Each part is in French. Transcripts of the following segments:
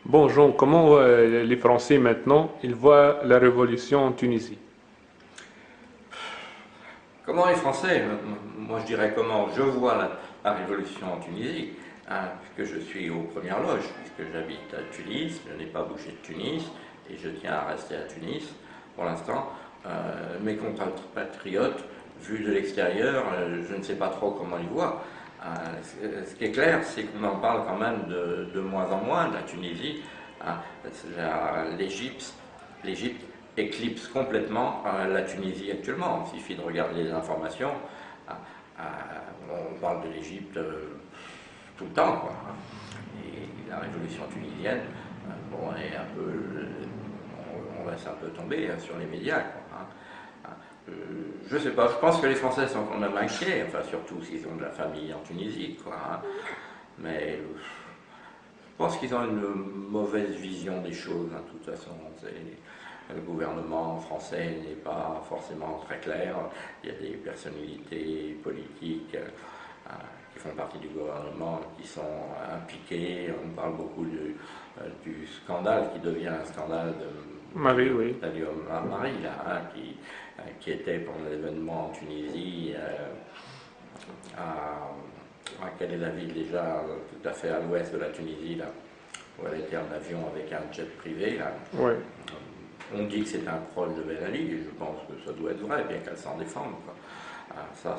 Bon, Jean, comment les Français maintenant, ils voient la révolution en Tunisie? Comment les Français, moi je dirais comment je vois la révolution en Tunisie, hein, puisque je suis aux premières loges, puisque j'habite à Tunis, je n'ai pas bougé de Tunis et je tiens à rester à Tunis pour l'instant. Mes compatriotes, vus de l'extérieur, je ne sais pas trop comment ils voient. Ce qui est clair, c'est qu'on en parle quand même de moins en moins de la Tunisie. Hein. L'Égypte éclipse complètement la Tunisie actuellement. Il suffit de regarder les informations. On parle de l'Égypte tout le temps, quoi. Et la révolution tunisienne, bon, est un peu, on laisse un peu tomber sur les médias, quoi. Je ne sais pas, je pense que les Français sont quand même inquiets, enfin surtout s'ils ont de la famille en Tunisie, quoi. Mais je pense qu'ils ont une mauvaise vision des choses, de toute façon. Le gouvernement français n'est pas forcément très clair. Il y a des personnalités politiques qui font partie du gouvernement qui sont impliquées. On parle beaucoup du scandale qui devient un scandale Marie, oui. d'Allium Marie, là, hein, qui était pendant l'événement en Tunisie. Quelle est la ville déjà tout à fait à l'ouest de la Tunisie, là, où elle était en avion avec un jet privé, là. Oui. On dit que c'est un proche de Ben Ali, et je pense que ça doit être vrai, bien qu'elle s'en défende, quoi. Ça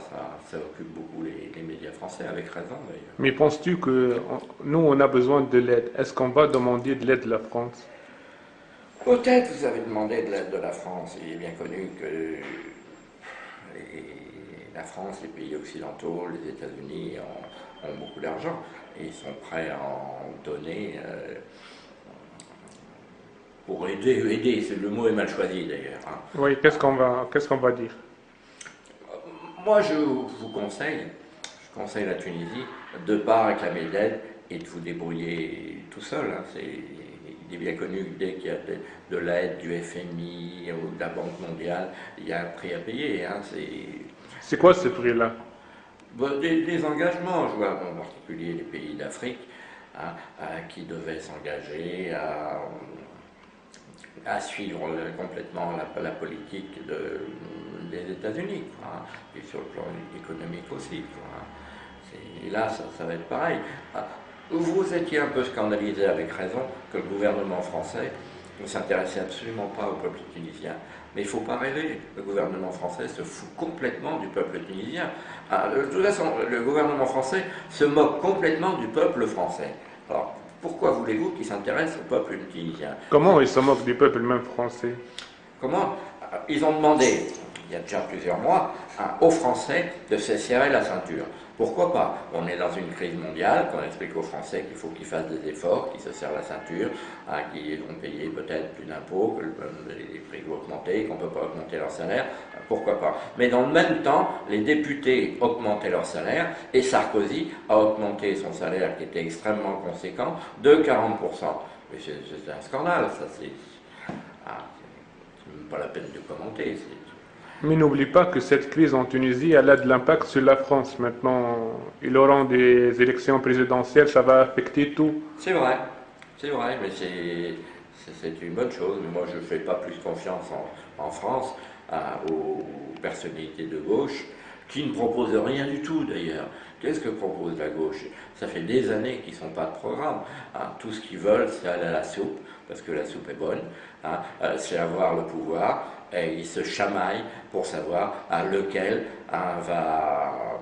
occupe beaucoup les médias français, avec raison d'ailleurs. Mais penses-tu que nous, on a besoin de l'aide? Est-ce qu'on va demander de l'aide de la France? Peut-être vous avez demandé de l'aide de la France. Il est bien connu que la France, les pays occidentaux, les États-Unis ont beaucoup d'argent et ils sont prêts à en donner pour aider. Le mot est mal choisi d'ailleurs, hein. Oui, qu'est-ce qu'on va dire? Moi, je conseille la Tunisie de ne pas réclamer d'aide et de vous débrouiller tout seul, hein. Il est bien connu que dès qu'il y a de l'aide du FMI ou de la Banque mondiale, il y a un prix à payer, hein. C'est quoi ce prix-là? Bon, des engagements, je vois en particulier les pays d'Afrique, hein, qui devaient s'engager à suivre complètement la politique des États-Unis, quoi, hein, et sur le plan économique aussi, quoi, hein. Et là, ça va être pareil. Vous étiez un peu scandalisé avec raison que le gouvernement français ne s'intéressait absolument pas au peuple tunisien. Mais il ne faut pas rêver, le gouvernement français se fout complètement du peuple tunisien. De toute façon, le gouvernement français se moque complètement du peuple français. Alors, pourquoi voulez-vous qu'il s'intéresse au peuple tunisien? Comment ils se moquent du peuple même français? Comment? Ils ont demandé, il y a déjà plusieurs mois, aux Français de se serrer la ceinture. Pourquoi pas? On est dans une crise mondiale, qu'on explique aux Français qu'il faut qu'ils fassent des efforts, qu'ils se serrent la ceinture, qu'ils vont payer peut-être plus d'impôts, que les prix vont augmenter, qu'on ne peut pas augmenter leur salaire, pourquoi pas? Mais dans le même temps, les députés augmentaient leur salaire et Sarkozy a augmenté son salaire, qui était extrêmement conséquent, de 40%. Mais c'est un scandale, ça, c'est même pas la peine de commenter. Mais n'oublie pas que cette crise en Tunisie, elle a de l'impact sur la France. Maintenant, ils auront des élections présidentielles, ça va affecter tout. C'est vrai, mais c'est une bonne chose. Mais moi, je ne fais pas plus confiance en France aux personnalités de gauche qui ne proposent rien du tout d'ailleurs. Qu'est-ce que propose la gauche? Ça fait des années qu'ils ne sont pas de programme, hein. Tout ce qu'ils veulent, c'est aller à la soupe, parce que la soupe est bonne, hein. C'est avoir le pouvoir, et ils se chamaillent pour savoir lequel va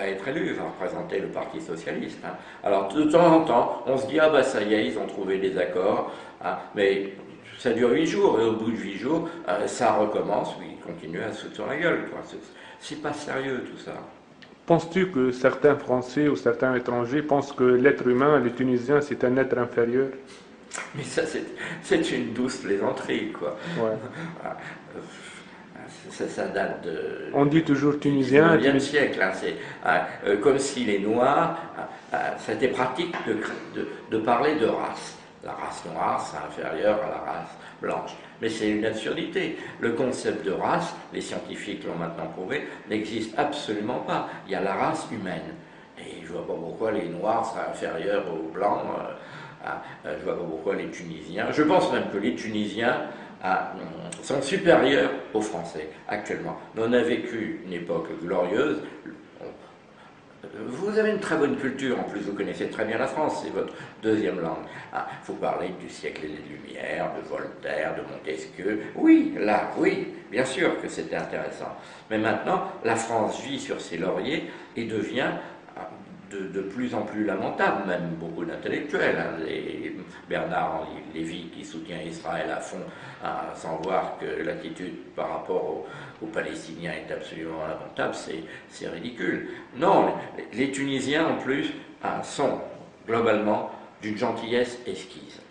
être élu, va représenter le Parti Socialiste, hein. Alors de temps en temps, on se dit, ah bah ça y est, ils ont trouvé des accords, hein. Mais ça dure 8 jours, et au bout de 8 jours, ça recommence, ils continuent à se foutre sur la gueule, quoi. C'est pas sérieux tout ça. Penses-tu que certains Français ou certains étrangers pensent que l'être humain, les Tunisiens, c'est un être inférieur? Mais ça, c'est une douce plaisanterie, quoi. Ouais. Ça date On dit toujours du Tunisien, 19e siècle, hein. C'est comme si les Noirs, c'était pratique de parler de race. La race noire, c'est inférieur à la race blanche. Mais c'est une absurdité. Le concept de race, les scientifiques l'ont maintenant prouvé, n'existe absolument pas. Il y a la race humaine. Et je ne vois pas pourquoi les noirs seraient inférieurs aux blancs. Je ne vois pas pourquoi les Tunisiens, je pense même que les Tunisiens sont supérieurs aux Français actuellement. On a vécu une époque glorieuse. Vous avez une très bonne culture, en plus vous connaissez très bien la France, c'est votre deuxième langue. Vous parlez du siècle des Lumières, de Voltaire, de Montesquieu. Oui, là, oui, bien sûr que c'était intéressant. Mais maintenant, la France vit sur ses lauriers et devient de plus en plus lamentable, même beaucoup d'intellectuels. Les Bernard-Henri Lévy qui soutient Israël à fond, sans voir que l'attitude par rapport aux Palestiniens est absolument lamentable, c'est ridicule. Non, les Tunisiens en plus sont globalement d'une gentillesse exquise.